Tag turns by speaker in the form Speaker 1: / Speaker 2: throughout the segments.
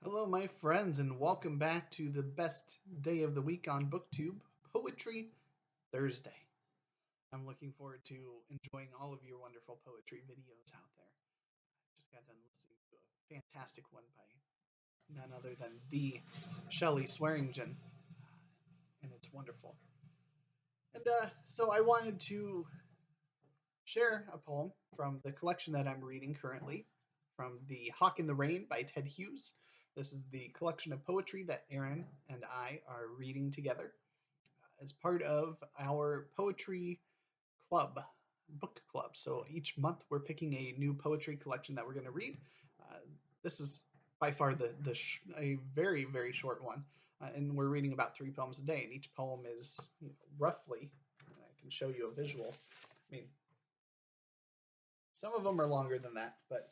Speaker 1: Hello, my friends, and welcome back to the best day of the week on BookTube, Poetry Thursday. I'm looking forward to enjoying all of your wonderful poetry videos out there. Just got done listening to a fantastic one by none other than the Shelley Swearingen, and it's wonderful. And so I wanted to share a poem from the collection that I'm reading currently, from The Hawk in the Rain by Ted Hughes. This is the collection of poetry that Aaron and I are reading together as part of our poetry club, book club. So each month we're picking a new poetry collection that we're going to read. Uh, this is by far a very short one, and we're reading about 3 poems a day. And each poem is roughly, I can show you a visual. I mean, some of them are longer than that, but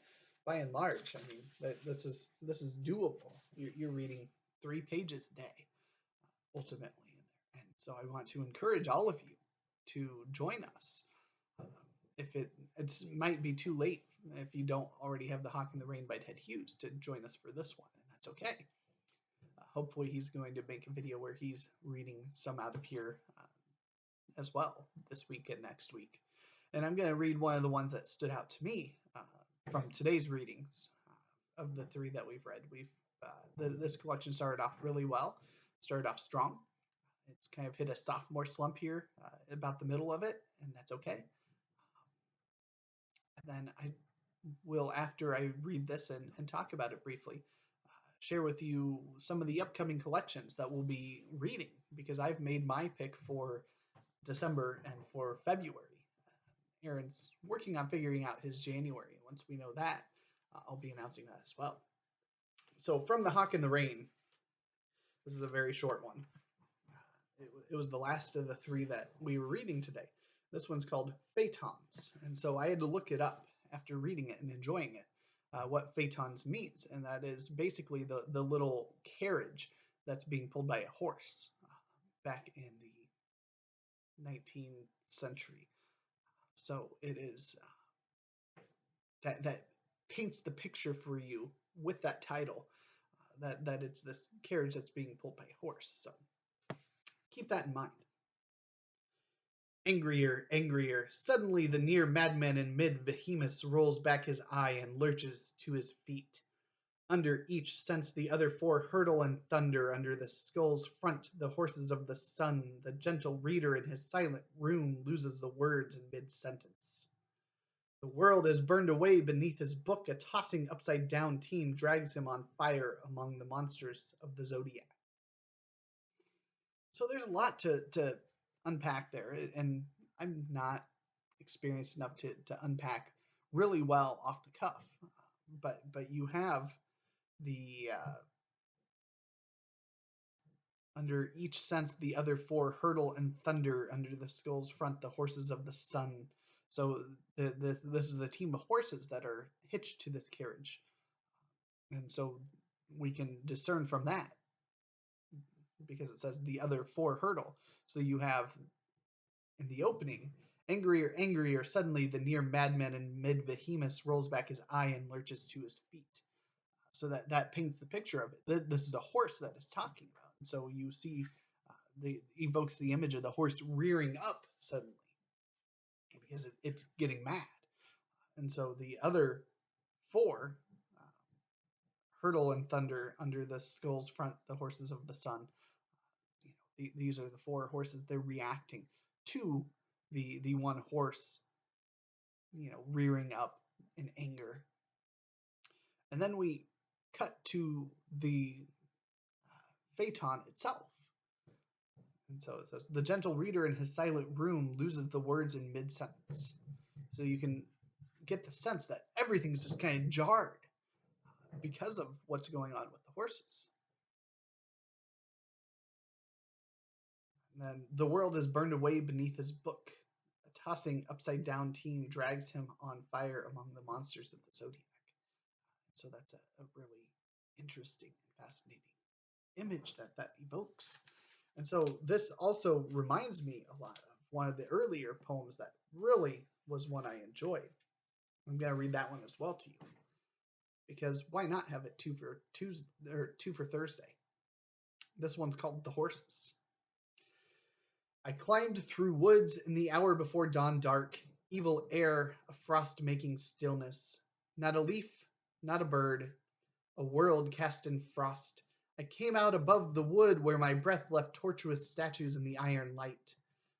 Speaker 1: by and large, I mean, this is doable. You're reading 3 pages a day ultimately in there, and so I want to encourage all of you to join us. Um, if it might be too late if you don't already have The Hawk in the Rain by Ted Hughes to join us for this one, and that's okay. Hopefully, he's going to make a video where he's reading some out of here as well this week and next week. And I'm going to read one of the ones that stood out to me from today's readings of the 3 that we've read. This collection started off really well, started off strong. It's kind of hit a sophomore slump here about the middle of it, and that's okay. And then I will, after I read this and talk about it briefly, share with you some of the upcoming collections that we'll be reading because I've made my pick for December and for February. Aaron's working on figuring out his January. Once we know that, I'll be announcing that as well. So, from The Hawk in the Rain, this is a very short one. It was the last of the 3 that we were reading today. This one's called Phaetons. And so I had to look it up after reading it and enjoying it, what Phaetons means. And that is basically the little carriage that's being pulled by a horse back in the 19th century. So it is that paints the picture for you with that title, that it's this carriage that's being pulled by a horse. So keep that in mind. Angrier, angrier, suddenly the near madman in mid-Behemoths rolls back his eye and lurches to his feet. Under each sense the other 4 hurtle and thunder. Under the skull's front the horses of the sun. The gentle reader in his silent room loses the words in mid-sentence. The world is burned away beneath his book. A tossing upside-down team drags him on fire among the monsters of the zodiac. So there's a lot to unpack there, and I'm not experienced enough to unpack really well off the cuff. But you have the under each sense the other 4 hurtle and thunder. Under the skull's front the horses of the sun. So this is the team of horses that are hitched to this carriage, and so we can discern from that because it says the other 4 hurtle. So you have in the opening, angrier, angrier, suddenly the near madman in mid-Behemoths rolls back his eye and lurches to his feet. So that paints the picture of it. This is a horse that is talking about. And so you see, evokes the image of the horse rearing up suddenly because it's getting mad. And so the other 4, hurtle and thunder. Under the skull's front, the horses of the sun. These are the 4 horses. They're reacting to the one horse, rearing up in anger. And then we cut to the Phaeton itself. And so it says, the gentle reader in his silent room loses the words in mid-sentence. So you can get the sense that everything's just kind of jarred because of what's going on with the horses. And then the world is burned away beneath his book. A tossing upside-down team drags him on fire among the monsters of the zodiac. So that's a really interesting and fascinating image that evokes. And so this also reminds me a lot of one of the earlier poems that really was one I enjoyed. I'm going to read that one as well to you. because why not have it two for Tuesday or two for Thursday? This one's called The Horses. I climbed through woods in the hour before dawn dark, evil air, a frost-making stillness. Not a leaf, not a bird, a world cast in frost. I came out above the wood where my breath left tortuous statues in the iron light.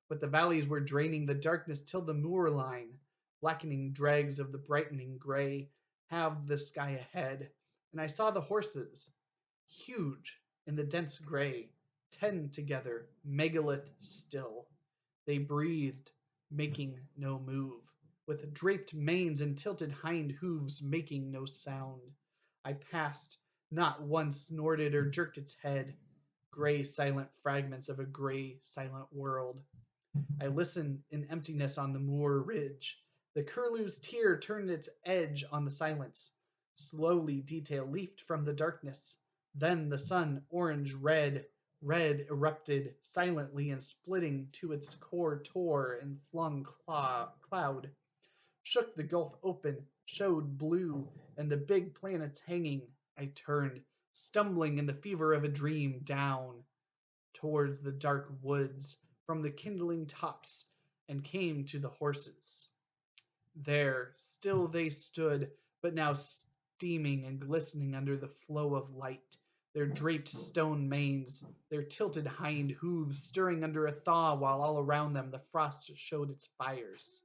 Speaker 1: But the valleys were draining the darkness till the moor line, blackening dregs of the brightening gray, halved the sky ahead, and I saw the horses, huge in the dense gray, 10 together, megalith still. They breathed, making no move, with draped manes and tilted hind hooves making no sound. I passed, not one snorted or jerked its head. Gray silent fragments of a gray silent world. I listened in emptiness on the moor ridge. The curlew's tear turned its edge on the silence. Slowly detail leaped from the darkness. Then the sun, orange red, red erupted silently and splitting to its core tore and flung cloud. Shook the gulf open, showed blue, and the big planets hanging. I turned, stumbling in the fever of a dream, down towards the dark woods from the kindling tops, and came to the horses. There, still they stood, but now steaming and glistening under the flow of light, their draped stone manes, their tilted hind hooves stirring under a thaw, while all around them the frost showed its fires.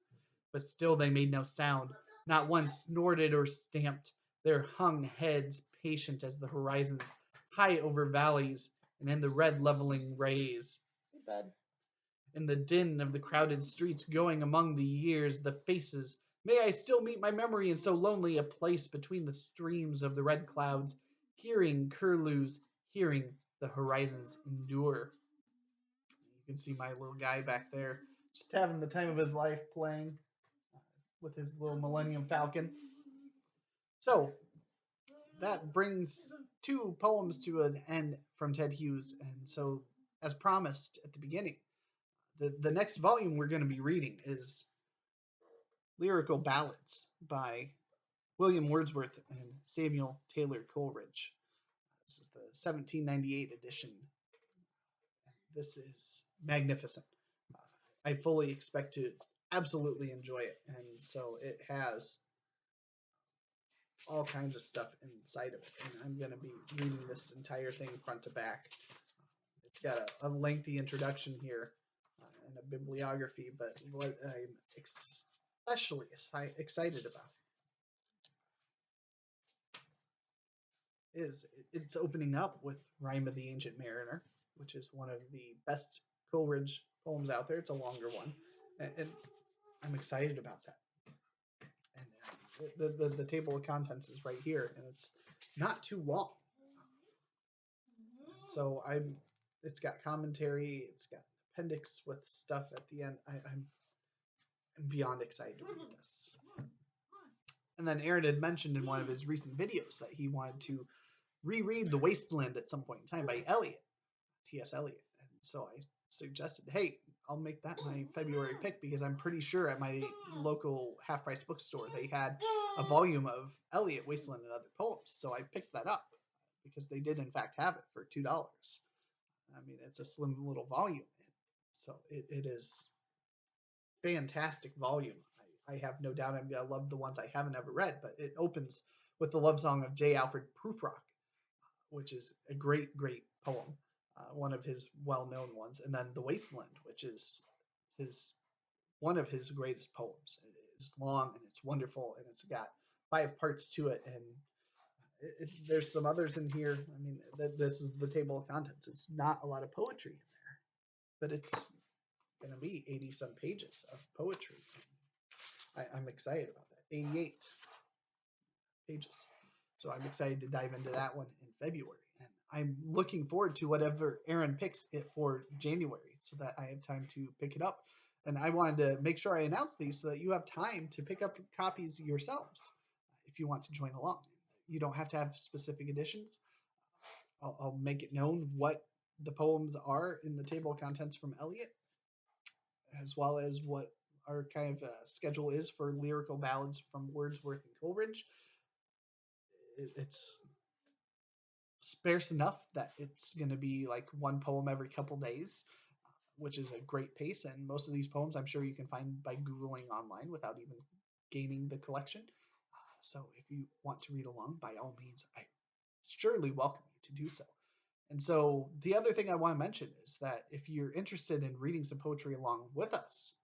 Speaker 1: But still they made no sound, not one snorted or stamped, their hung heads patient as the horizons, high over valleys, and in the red leveling rays. In the din of the crowded streets going among the years, the faces, may I still meet my memory in so lonely a place between the streams of the red clouds, hearing curlews, hearing the horizons endure. You can see my little guy back there, just having the time of his life playing with his little Millennium Falcon. So, that brings two poems to an end from Ted Hughes. And so, as promised at the beginning, the next volume we're going to be reading is Lyrical Ballads by William Wordsworth and Samuel Taylor Coleridge. This is the 1798 edition. This is magnificent. I fully expect to absolutely enjoy it. And so it has all kinds of stuff inside of it. And I'm going to be reading this entire thing front to back. It's got a lengthy introduction here and a bibliography, but what I'm especially excited about is it's opening up with Rime of the Ancient Mariner, which is one of the best Coleridge poems out there. It's a longer one, and I'm excited about that. And the table of contents is right here, and it's not too long. So it's got commentary, it's got appendix with stuff at the end. I'm beyond excited to read this. And then Aaron had mentioned in one of his recent videos that he wanted to reread The Wasteland at some point in time by Eliot, T.S. Eliot. And so I suggested, hey, I'll make that my February pick because I'm pretty sure at my local half-price bookstore they had a volume of Eliot, Wasteland, and Other Poems. So I picked that up because they did in fact have it for $2. I mean, it's a slim little volume. So it is fantastic volume. I have no doubt I'm going to love the ones I haven't ever read, but it opens with the love song of J. Alfred Prufrock, which is a great, great poem, one of his well-known ones. And then The Wasteland, which is one of his greatest poems. It's long and it's wonderful, and it's got 5 parts to it, and there's some others in here. I mean, this is the table of contents. It's not a lot of poetry in there, but it's going to be 80-some pages of poetry. I'm excited about that. 88 pages. So I'm excited to dive into that one in February. And I'm looking forward to whatever Aaron picks it for January so that I have time to pick it up. And I wanted to make sure I announce these so that you have time to pick up copies yourselves if you want to join along. You don't have to have specific editions. I'll make it known what the poems are in the table of contents from Eliot, as well as what our kind of schedule is for lyrical ballads from Wordsworth and Coleridge. it's sparse enough that it's going to be like one poem every couple days, which is a great pace. And most of these poems, I'm sure you can find by Googling online without even gaining the collection. So if you want to read along, by all means, I surely welcome you to do so. And so the other thing I want to mention is that if you're interested in reading some poetry along with us,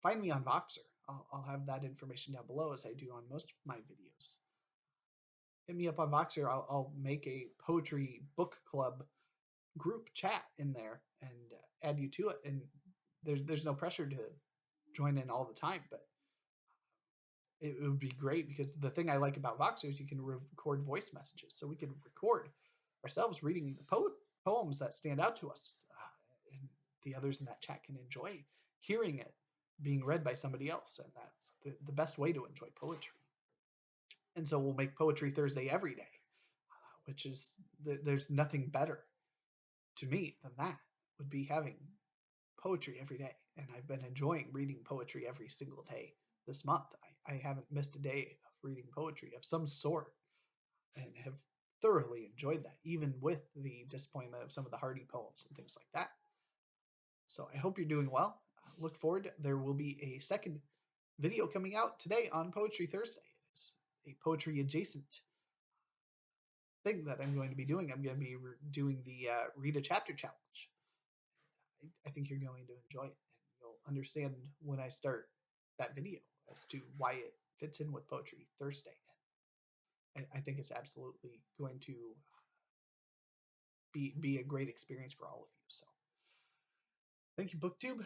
Speaker 1: find me on Voxer. I'll have that information down below, as I do on most of my videos. Hit me up on Voxer. I'll make a poetry book club group chat in there and add you to it. And there's no pressure to join in all the time, but it would be great, because the thing I like about Voxer is you can record voice messages. So we can record ourselves reading the poems that stand out to us, and the others in that chat can enjoy hearing it being read by somebody else. And that's the best way to enjoy poetry. And so we'll make Poetry Thursday every day, which is, there's nothing better to me than that, would be having poetry every day. And I've been enjoying reading poetry every single day this month. I haven't missed a day of reading poetry of some sort, and have thoroughly enjoyed that, even with the disappointment of some of the Hardy poems and things like that. So I hope you're doing well. Look forward. There will be a second video coming out today on Poetry Thursday. It is a poetry adjacent thing that I'm going to be doing. I'm going to be doing the Read a Chapter Challenge. I think you're going to enjoy it, and you'll understand when I start that video as to why it fits in with Poetry Thursday. I think it's absolutely going to be a great experience for all of you. So thank you, BookTube.